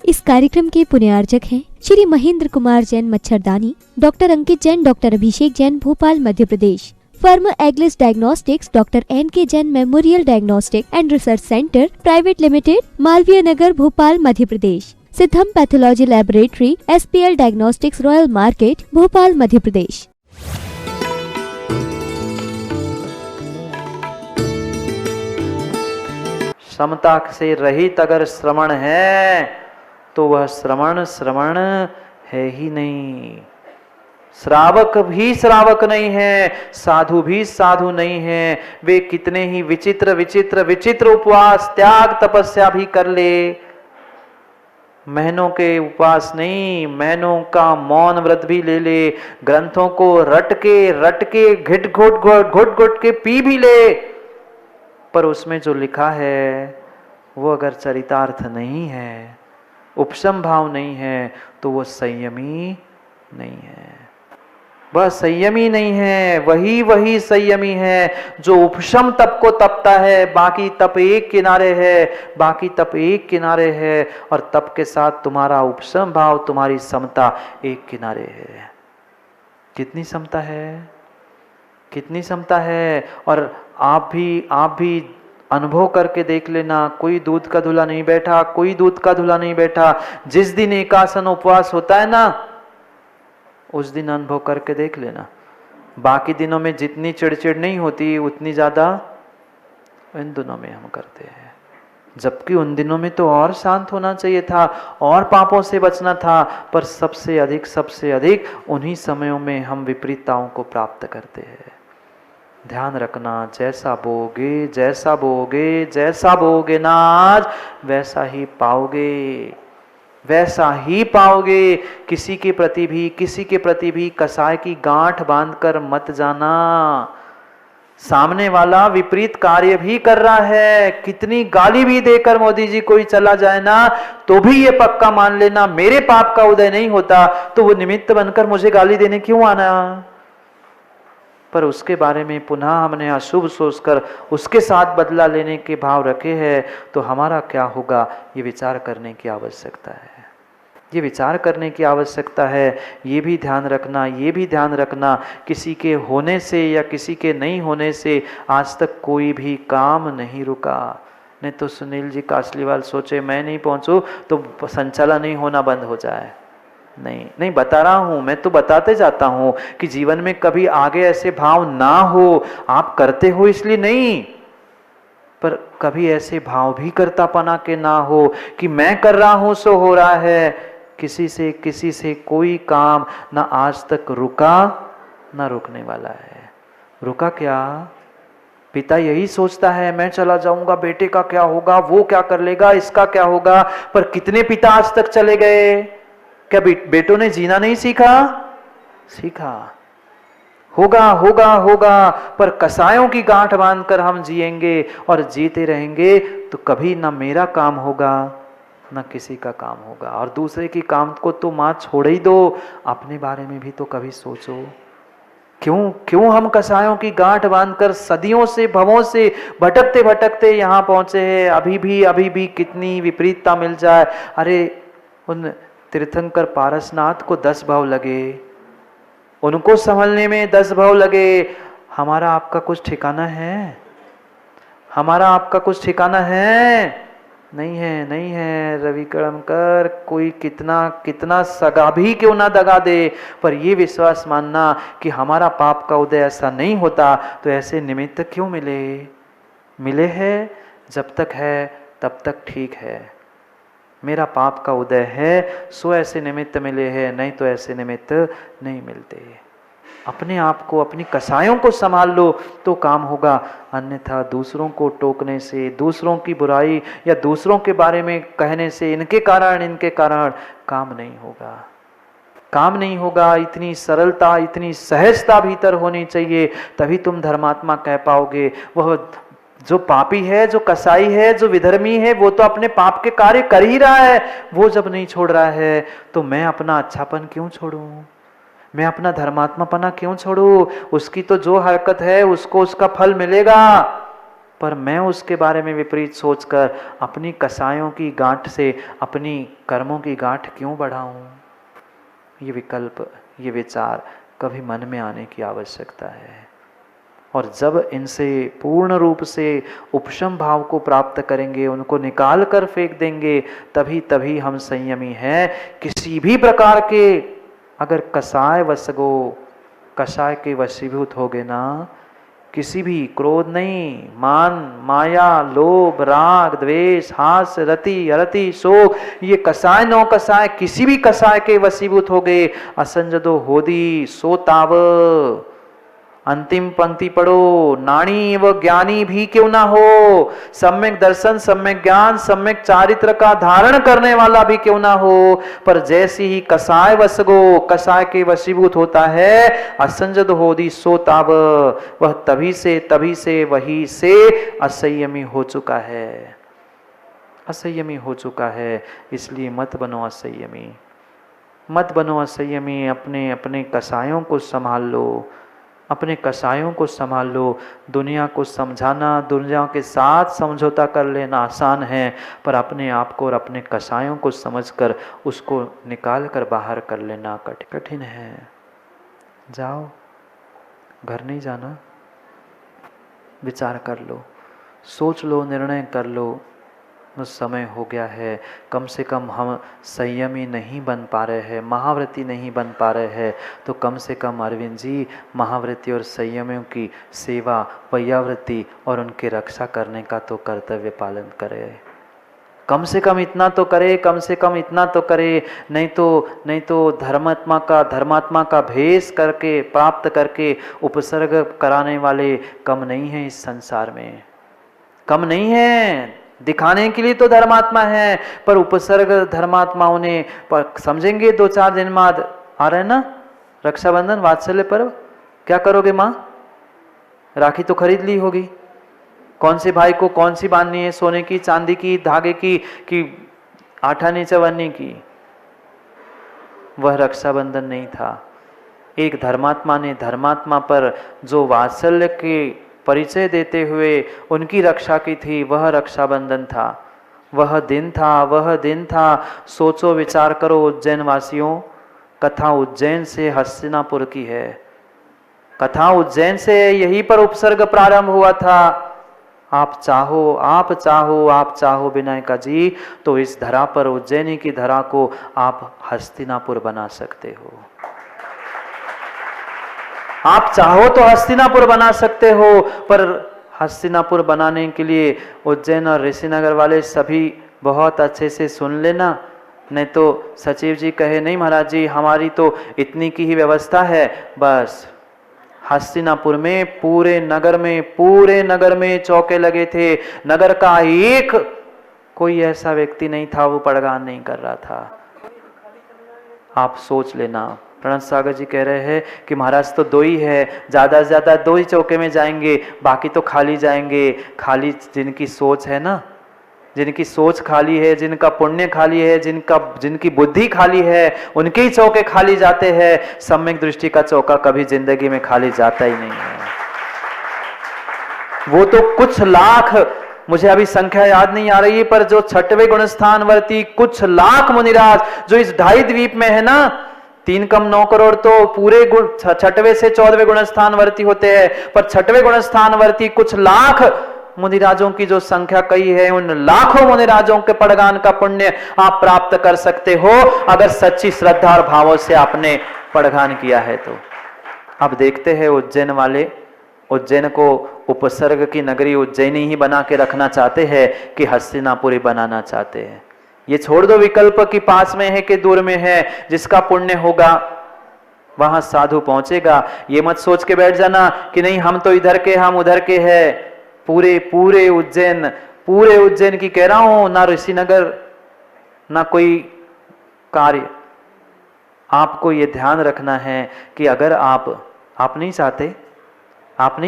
इस कार्यक्रम के पुण्यार्चक हैं श्री महेंद्र कुमार जैन मच्छरदानी, doctor Ankit Jain, doctor Abhishek Jain, Bhopal Madhya Pradesh. Firm एग्लिस diagnostics, doctor NK Jain memorial diagnostic and research centre private limited, Malviya Nagar, Bhopal Madhya Pradesh. Siddham pathology laboratory, SPL diagnostics, royal market, Bhopal Madhya Pradesh. समता से रहित अगर श्रवण है तो वह श्रवण है ही नहीं। श्रावक भी श्रावक नहीं है, साधु भी साधु नहीं है। वे कितने ही विचित्र उपवास, त्याग, तपस्या भी कर ले, महीनों के उपवास नहीं, महीनों का मौन व्रत भी ले ले, ग्रंथों को रट के घुट के पी भी ले, पर उसमें जो लिखा है वो अगर चरितार्थ नहीं है, उपशम भाव नहीं है, तो वो संयमी नहीं है। वह संयमी नहीं है, वही संयमी है जो उपशम तप को तपता है। बाकी तप एक किनारे है, और तप के साथ तुम्हारा उपशम भाव, तुम्हारी समता एक किनारे है। कितनी समता है। और आप भी अनुभव करके देख लेना। कोई दूध का धुला नहीं बैठा। जिस दिन एकासन उपवास होता है ना, उस दिन अनुभव करके देख लेना। बाकी दिनों में जितनी चिड़चिड़ नहीं होती, उतनी ज्यादा इन दिनों में हम करते हैं। जबकि उन दिनों में तो और शांत होना चाहिए था, और पापों से बचना था, पर सबसे अधिक उन्हीं समयों में हम विपरीतताओं को प्राप्त करते हैं। ध्यान रखना, जैसा बोगे ना आज, वैसा ही पाओगे। किसी के प्रति भी कसाय की गांठ बांधकर मत जाना। सामने वाला विपरीत कार्य भी कर रहा है, कितनी गाली भी देकर मोदी जी कोई चला जाए ना, तो भी ये पक्का मान लेना, मेरे पाप का उदय नहीं होता तो वो निमित्त बनकर मुझे गाली देने क्यों आना। पर उसके बारे में पुनः हमने अशुभ सोचकर उसके साथ बदला लेने के भाव रखे हैं, तो हमारा क्या होगा, ये विचार करने की आवश्यकता है। ये भी ध्यान रखना, किसी के होने से या किसी के नहीं होने से आज तक कोई भी काम नहीं रुका। नहीं तो सुनील जी कासलीवाल सोचे मैं नहीं पहुंचू तो संचालन ही होना बंद हो जाए। नहीं बता रहा हूं, मैं तो बताते जाता हूं कि जीवन में कभी आगे ऐसे भाव ना हो। आप करते हो इसलिए नहीं, पर कभी ऐसे भाव भी कर्तापना के ना हो कि मैं कर रहा हूं सो हो रहा है। किसी से कोई काम ना आज तक रुका, ना रुकने वाला है। रुका क्या? पिता यही सोचता है मैं चला जाऊंगा, बेटे का क्या होगा, वो क्या कर लेगा, इसका क्या होगा। पर कितने पिता आज तक चले गए? क्या बेटों ने जीना नहीं सीखा? होगा, पर कसायों की गांठ बांधकर हम जिएंगे और जीते रहेंगे तो कभी ना मेरा काम होगा ना किसी का काम होगा। और दूसरे की काम को तो मां छोड़ ही दो, अपने बारे में भी तो कभी सोचो। क्यों हम कसायों की गांठ बांधकर सदियों से, भवों से भटकते यहां पहुंचे हैं। अभी भी कितनी विपरीतता मिल जाए। अरे उन तीर्थंकर पारसनाथ को 10 भाव लगे, उनको संभलने में 10 भाव लगे। हमारा आपका कुछ ठिकाना है? नहीं है रवि कड़मकर। कोई कितना सगा भी क्यों ना दगा दे, पर ये विश्वास मानना कि हमारा पाप का उदय ऐसा नहीं होता तो ऐसे निमित्त क्यों मिले हैं। जब तक है तब तक ठीक है। मेरा पाप का उदय है सो ऐसे निमित्त मिले हैं, नहीं तो ऐसे निमित्त नहीं मिलते। अपने आप को, अपनी कसायों को संभाल लो तो काम होगा। अन्यथा दूसरों को टोकने से, दूसरों की बुराई या दूसरों के बारे में कहने से, इनके कारण काम नहीं होगा। इतनी सरलता, इतनी सहजता भीतर होनी चाहिए, तभी तुम धर्मात्मा कह पाओगे। वह जो पापी है, जो कसाई है, जो विधर्मी है, वो तो अपने पाप के कार्य कर ही रहा है। वो जब नहीं छोड़ रहा है तो मैं अपना अच्छापन क्यों छोड़ूं, मैं अपना धर्मात्मापना क्यों छोड़ूं। उसकी तो जो हरकत है उसको उसका फल मिलेगा। पर मैं उसके बारे में विपरीत सोचकर अपनी कसायों की गांठ से अपनी कर्मों की गांठ क्यों बढ़ाऊं? ये विकल्प, ये विचार कभी मन में आने की आवश्यकता है। और जब इनसे पूर्ण रूप से उपशम भाव को प्राप्त करेंगे, उनको निकाल कर फेंक देंगे, तभी हम संयमी हैं। किसी भी प्रकार के अगर कसाय वसगो, कसाय के वशीभूत हो गए ना, किसी भी क्रोध नहीं, मान, माया, लोभ, राग, द्वेष, हास्य, रति, अरति, शोक, ये कसाय नौ कसाय किसी भी कसाय के वशीभूत हो गए, असंजदो होदी सो ताव। अंतिम पंक्ति पढ़ो, नाणी व ज्ञानी भी क्यों ना हो, सम्यक दर्शन, सम्यक ज्ञान, सम्यक चारित्र का धारण करने वाला भी क्यों ना हो, पर जैसी ही कसाय वसगो, कसाय के वशीभूत होता है, असंजद होदी सोताव, वह तभी से वही से असंयमी हो चुका है, असंयमी हो चुका है। इसलिए मत बनो असंयमी, मत बनो असंयमी। अपने अपने कसायों को संभाल लो, अपने कसायों को संभाल लो। दुनिया को समझाना, दुनिया के साथ समझौता कर लेना आसान है, पर अपने आप को और अपने कसायों को समझकर उसको निकाल कर बाहर कर लेना कठिन है। जाओ, घर नहीं जाना, विचार कर लो, सोच लो, निर्णय कर लो। समय हो गया है, कम से कम हम संयमी नहीं बन पा रहे हैं, महाव्रती नहीं बन पा रहे हैं, तो कम से कम अरविंद जी महाव्रती और संयमियों की सेवा, वैयावृत्ति और उनकी रक्षा करने का तो कर्तव्य पालन करें। कम से कम इतना तो करे, कम से कम इतना तो करे। नहीं तो धर्मात्मा का भेष करके, प्राप्त करके उपसर्ग कराने वाले कम नहीं हैं इस संसार में, कम नहीं है। दिखाने के लिए तो धर्मात्मा है, पर उपसर्ग धर्मात्माओं ने, पर समझेंगे 2-4 दिन बाद आ रहे ना रक्षाबंधन, वात्सल्य पर्व, क्या करोगे माँ? राखी तो खरीद ली होगी, कौन से भाई को कौन सी बांधनी है, सोने की, चांदी की, धागे की, कि आठानी चवन्नी की? वह रक्षाबंधन नहीं था। एक धर्मात्मा ने धर्मात्मा पर जो वात्सल्य के परिचय देते हुए उनकी रक्षा की थी, वह रक्षाबंधन था, वह दिन था। सोचो, विचार करो उज्जैन वासियों, कथा उज्जैन से हस्तिनापुर की है, कथा उज्जैन से, यहीं पर उपसर्ग प्रारंभ हुआ था। आप चाहो विनायका जी, तो इस धरा पर, उज्जैनी की धरा को आप हस्तिनापुर बना सकते हो। आप चाहो तो हस्तिनापुर बना सकते हो, पर हस्तिनापुर बनाने के लिए उज्जैन और ऋषिनगर वाले सभी बहुत अच्छे से सुन लेना, नहीं तो सचिव जी कहे नहीं महाराज जी हमारी तो इतनी की ही व्यवस्था है। बस हस्तिनापुर में पूरे नगर में चौके लगे थे, नगर का एक कोई ऐसा व्यक्ति नहीं था वो पड़गान नहीं कर रहा था। आप सोच लेना। प्रणत सागर जी कह रहे हैं कि महाराज तो 2 ही है, ज़्यादा से ज़्यादा 2 ही चौके में जाएंगे, बाकी तो खाली जाएंगे। खाली जिनकी सोच है ना, जिनकी सोच खाली है, जिनका पुण्य खाली है, जिनकी बुद्धि खाली है, उनके ही चौके खाली जाते हैं। सम्यक दृष्टि का चौका कभी जिंदगी में खाली जाता ही नहीं है। वो तो कुछ लाख, मुझे अभी संख्या याद नहीं आ रही है, पर जो 6वें गुणस्थान वर्ती कुछ लाख मुनिराज जो इस 2.5 द्वीप में है ना, 3 कम 9 करोड़ तो पूरे 6वें से 14वें गुणस्थान वर्ती होते हैं, पर 6वें गुणस्थान वर्ती कुछ लाख मुनिराजों की जो संख्या कही है, उन लाखों मुनिराजों के पड़गान का पुण्य आप प्राप्त कर सकते हो अगर सच्ची श्रद्धा और भावों से आपने पड़गान किया है तो। अब देखते हैं उज्जैन वाले, उज्जैन को उपसर्ग की नगरी उज्जैनी ही बना के रखना चाहते हैं कि हस्तिनापुरी बनाना चाहते हैं। ये छोड़ दो विकल्प कि पास में है कि दूर में है, जिसका पुण्य होगा वहां साधु पहुंचेगा। ये मत सोच के बैठ जाना कि नहीं हम तो इधर के, हम उधर के हैं। पूरे उज्जैन की कह रहा हूं, ना ऋषिनगर ना कोई कार्य। आपको ये ध्यान रखना है कि अगर आप नहीं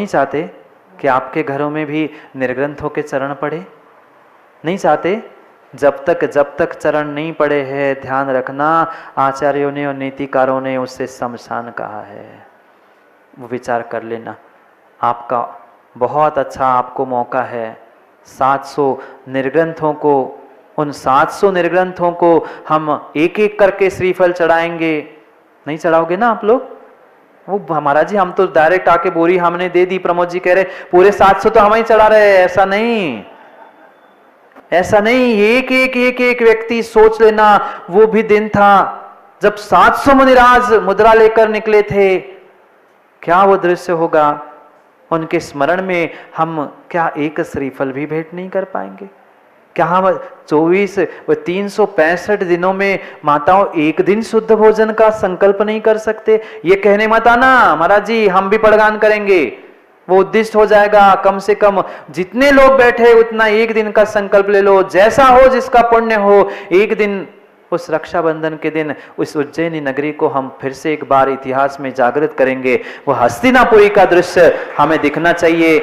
चाहते कि आपके घरों में भी निर्ग्रंथों के चरण पड़े, नहीं चाहते, जब तक चरण नहीं पड़े हैं, ध्यान रखना आचार्यों ने और नीतिकारों ने उससे शमशान कहा है। वो विचार कर लेना। आपका बहुत अच्छा आपको मौका है। 700 निर्ग्रंथों को, उन 700 निर्ग्रंथों को हम एक एक करके श्रीफल चढ़ाएंगे। नहीं चढ़ाओगे ना आप लोग? वो महाराज जी हम तो डायरेक्ट आके बोरी हमने दे दी, प्रमोद जी कह रहे पूरे 700 तो हम ही चढ़ा रहे हैं। ऐसा नहीं, ऐसा नहीं। एक व्यक्ति सोच लेना, वो भी दिन था जब 700 मुनिराज मुद्रा लेकर निकले थे। क्या वो दृश्य होगा? उनके स्मरण में हम क्या एक श्रीफल भी भेंट नहीं कर पाएंगे? क्या हम 365 दिनों में माताओं एक दिन शुद्ध भोजन का संकल्प नहीं कर सकते? ये कहने मत आना महाराज जी हम भी पड़गान करेंगे, वो उद्दिष्ट हो जाएगा। कम से कम जितने लोग बैठे उतना एक दिन का संकल्प ले लो, जैसा हो जिसका पुण्य हो। एक दिन उस रक्षाबंधन के दिन उस उज्जैनी नगरी को हम फिर से एक बार इतिहास में जागृत करेंगे। वो हस्तिनापुरी का दृश्य हमें दिखना चाहिए।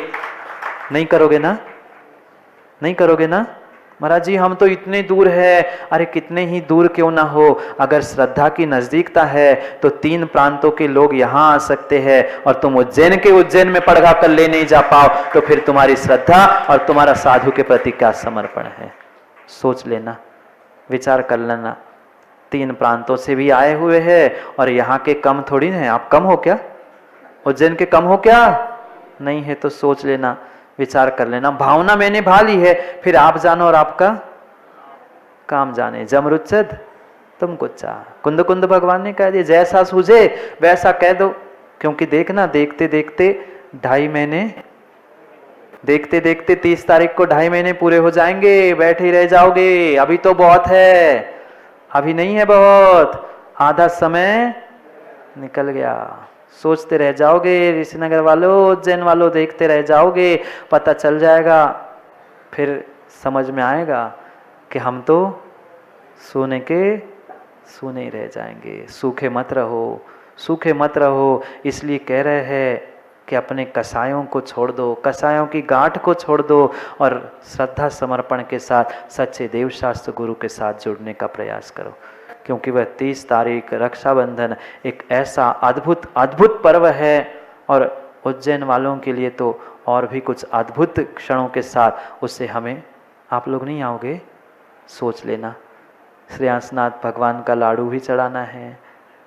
नहीं करोगे ना? नहीं करोगे ना? महाराज जी हम तो इतने दूर है। अरे कितने ही दूर क्यों ना हो, अगर श्रद्धा की नजदीकता है तो 3 प्रांतों के लोग यहाँ आ सकते हैं, और तुम उज्जैन के उज्जैन में पड़गा कर ले नहीं जा पाओ तो फिर तुम्हारी श्रद्धा और तुम्हारा साधु के प्रति क्या समर्पण है? सोच लेना, विचार कर लेना। 3 प्रांतों से भी आए हुए हैं और यहाँ के कम थोड़ी हैं। आप कम हो क्या? उज्जैन के कम हो क्या? नहीं है तो सोच लेना, विचार कर लेना। भावना मैंने भा ली है, फिर आप जानो और आपका काम जाने। जमरुच्चद तुम कुछ चाह, कुंद कुंद भगवान ने कह दिया जैसा सूझे वैसा कह दो। क्योंकि देखना देखते देखते 2.5 महीने, देखते देखते 30 तारीख को 2.5 महीने पूरे हो जाएंगे। बैठे ही रह जाओगे। अभी तो बहुत है, अभी नहीं है बहुत। आधा समय निकल गया। सोचते रह जाओगे, ऋषिनगर वालों, उज्जैन वालों, देखते रह जाओगे। पता चल जाएगा, फिर समझ में आएगा कि हम तो सोने ही रह जाएंगे। सूखे मत रहो, सूखे मत रहो। इसलिए कह रहे हैं कि अपने कसायों को छोड़ दो, कसायों की गांठ को छोड़ दो और श्रद्धा समर्पण के साथ सच्चे देवशास्त्र गुरु के साथ जुड़ने का प्रयास करो। क्योंकि वह 30 तारीख रक्षाबंधन एक ऐसा अद्भुत अद्भुत पर्व है, और उज्जैन वालों के लिए तो और भी कुछ अद्भुत क्षणों के साथ उससे हमें, आप लोग नहीं आओगे? सोच लेना। श्रेयांसनाथ भगवान का लाडू भी चढ़ाना है।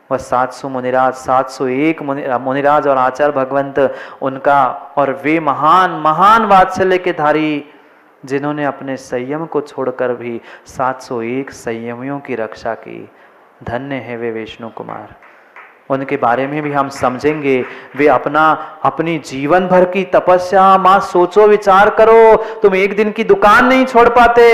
वह 700 मुनिराज, 701 मुनिराज और आचार्य भगवंत उनका, और वे महान महान वात्सल्य के धारी जिन्होंने अपने संयम को छोड़कर भी 701 संयमियों की रक्षा की। धन्य है वे विष्णु कुमार। उनके बारे में भी हम समझेंगे। वे अपनी जीवन भर की तपस्या, मां सोचो विचार करो, तुम एक दिन की दुकान नहीं छोड़ पाते,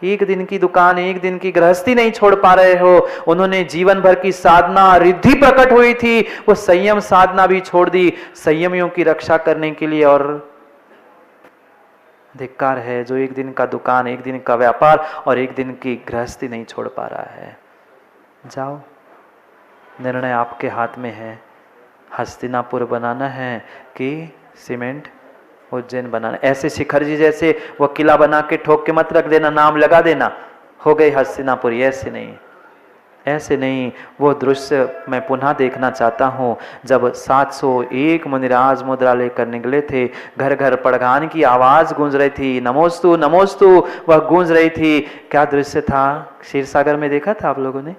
एक दिन की दुकान, एक दिन की गृहस्थी नहीं छोड़ पा रहे हो। उन्होंने जीवन भर की साधना, रिद्धि प्रकट हुई थी, वो संयम साधना भी छोड़ दी संयमियों की रक्षा करने के लिए। और धिक्कार है जो एक दिन का दुकान, एक दिन का व्यापार और एक दिन की गृहस्थी नहीं छोड़ पा रहा है। जाओ, निर्णय आपके हाथ में है। हस्तिनापुर बनाना है कि सीमेंट उज्जैन बनाना? ऐसे शिखर जी जैसे वो किला बना के ठोक के मत रख देना, नाम लगा देना हो गई हस्तिनापुरी। ऐसे नहीं, ऐसे नहीं। वो दृश्य मैं पुनः देखना चाहता हूँ जब 701 मुनिराज मुद्रा लेकर निकले थे। घर घर पड़गान की आवाज गूंज रही थी, नमोस्तु नमोस्तु वह गूंज रही थी। क्या दृश्य था? क्षीर सागर में देखा था आप लोगों ने?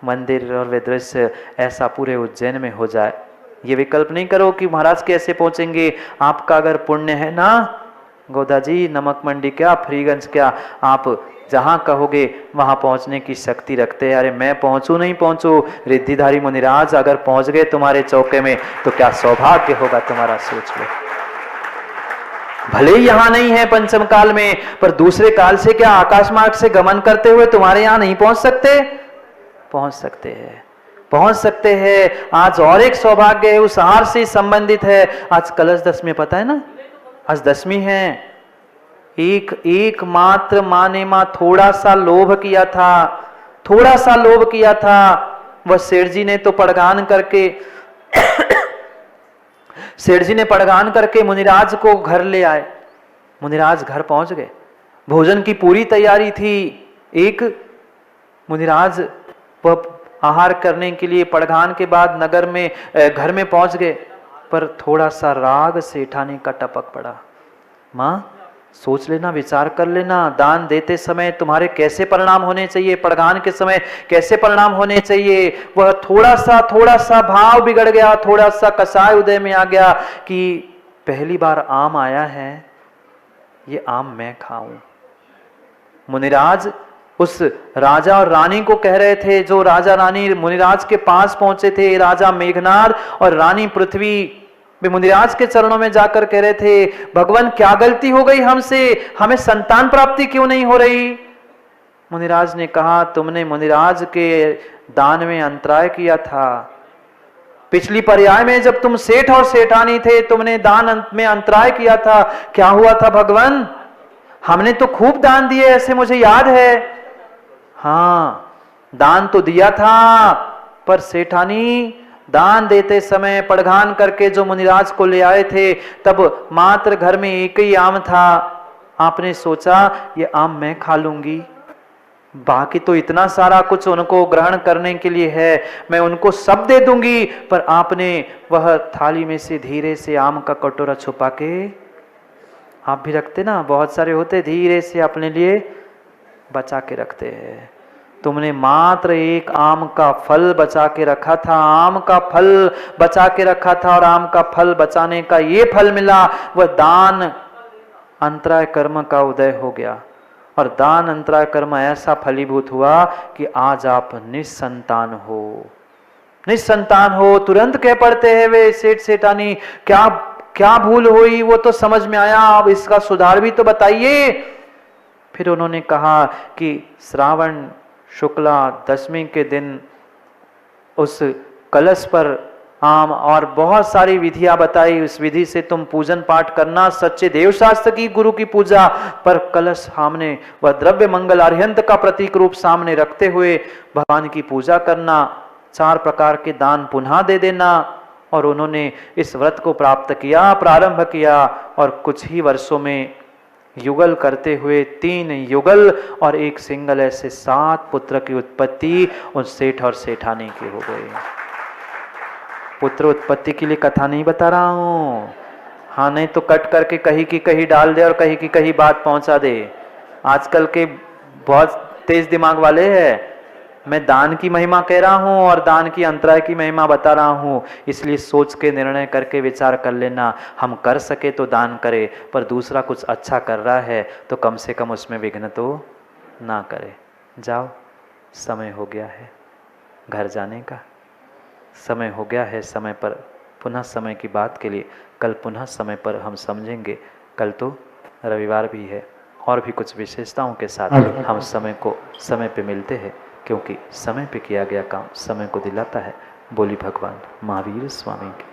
मंदिर और वे दृश्य ऐसा पूरे उज्जैन में हो जाए। ये विकल्प नहीं करो कि महाराज कैसे पहुंचेंगे। आपका अगर पुण्य है ना, गोदा जी, नमक मंडी क्या, फ्रीगंज क्या, आप जहां कहोगे वहां पहुंचने की शक्ति रखते हैं। अरे मैं पहुंचू नहीं पहुंचू, रिद्धिधारी मुनिराज अगर पहुंच गए तुम्हारे चौके में तो क्या सौभाग्य होगा तुम्हारा, सोच लो। भले ही यहां नहीं है पंचम काल में, पर दूसरे काल से क्या आकाश मार्ग से गमन करते हुए तुम्हारे यहां नहीं पहुंच सकते? पहुंच सकते हैं, पहुंच सकते हैं। आज और एक सौभाग्य है, उस आहार से संबंधित है। आज कलश दशमी, पता है ना? आज दशमी है। एक मात्र माँ ने थोड़ा सा लोभ किया था, थोड़ा सा लोभ किया था। वह सेठ जी ने तो पड़गान करके सेठ जी ने पड़गान करके मुनिराज को घर ले आए। मुनिराज घर पहुंच गए, भोजन की पूरी तैयारी थी। एक मुनिराज वह आहार करने के लिए पड़गान के बाद नगर में घर में पहुंच गए। पर थोड़ा सा राग सेठानी का टपक पड़ा। माँ सोच लेना, विचार कर लेना, दान देते समय तुम्हारे कैसे परिणाम होने चाहिए, पड़गान के समय कैसे परिणाम होने चाहिए। वह थोड़ा सा भाव बिगड़ गया, थोड़ा सा कसाय उदय में आ गया कि पहली बार आम आया है, ये आम मैं खाऊं। मुनिराज उस राजा और रानी को कह रहे थे, जो राजा रानी मुनिराज के पास पहुंचे थे, राजा मेघनाद और रानी पृथ्वी वे मुनिराज के चरणों में जाकर कह रहे थे, भगवान क्या गलती हो गई हमसे, हमें संतान प्राप्ति क्यों नहीं हो रही। मुनिराज ने कहा, तुमने मुनिराज के दान में अंतराय किया था। पिछली पर्याय में जब तुम सेठ और सेठानी थे, तुमने दान में अंतराय किया था। क्या हुआ था भगवान? हमने तो खूब दान दिए, ऐसे मुझे याद है। हाँ, दान तो दिया था, पर सेठानी दान देते समय पड़घान करके जो मुनिराज को ले आए थे, तब मात्र घर में एक ही आम था। आपने सोचा ये आम मैं खा लूंगी, बाकी तो इतना सारा कुछ उनको ग्रहण करने के लिए है, मैं उनको सब दे दूंगी। पर आपने वह थाली में से धीरे से आम का कटोरा छुपा के, आप भी रखते ना, बहुत सारे होते, धीरे से अपने लिए बचा के रखते हैं। तुमने मात्र एक आम का फल बचा के रखा था, आम का फल बचा के रखा था, और आम का फल बचाने का ये फल मिला, वह दान अंतराय कर्म का उदय हो गया। और दान अंतराय कर्म ऐसा फलीभूत हुआ कि आज आप निसंतान हो, निसंतान हो। तुरंत कह पड़ते हैं वे सेठ सेठानी, क्या क्या भूल हुई, वो तो समझ में आया, अब इसका सुधार भी तो बताइए। फिर उन्होंने कहा कि श्रावण शुक्ला दशमी के दिन उस कलश पर आम और बहुत सारी विधियां बताई, उस विधि से तुम पूजन पाठ करना, सच्चे देवशास्त्र की गुरु की पूजा। पर कलश सामने वह द्रव्य मंगल अर्हंत का प्रतीक रूप सामने रखते हुए भगवान की पूजा करना, 4 प्रकार के दान पुनः दे देना। और उन्होंने इस व्रत को प्राप्त किया, प्रारंभ किया, और कुछ ही वर्षों में युगल करते हुए 3 युगल और 1 सिंगल, ऐसे 7 पुत्र की उत्पत्ति उन सेठ और सेठानी की हो गई। पुत्र उत्पत्ति के लिए कथा नहीं बता रहा हूं, हाँ, नहीं तो कट करके कहीं की कहीं डाल दे और कहीं की कहीं बात पहुंचा दे। आजकल के बहुत तेज दिमाग वाले हैं। मैं दान की महिमा कह रहा हूं और दान की अंतराय की महिमा बता रहा हूं, इसलिए सोच के निर्णय करके विचार कर लेना। हम कर सके तो दान करें, पर दूसरा कुछ अच्छा कर रहा है तो कम से कम उसमें विघ्न तो ना करे। जाओ, समय हो गया है घर जाने का, समय हो गया है। समय पर पुनः समय की बात के लिए कल पुनः समय पर हम समझेंगे। कल तो रविवार भी है, और भी कुछ विशेषताओं के साथ हम समय को समय पे मिलते हैं, क्योंकि समय पे किया गया काम समय को दिलाता है। बोली भगवान महावीर स्वामी की।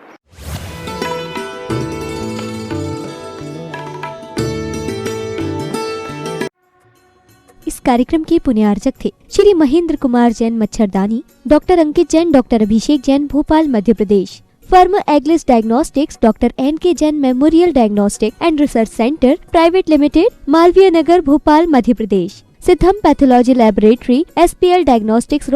इस कार्यक्रम के पुण्यार्चक थे श्री महेंद्र कुमार जैन मच्छरदानी, doctor Ankit Jain, doctor Abhishek Jain, Bhopal Madhya Pradesh. Firm एग्लिस diagnostics, doctor N K Jain memorial diagnostic and research centre private limited, Malviya Nagar, Bhopal Madhya Pradesh. Siddham pathology laboratory, SPL diagnostics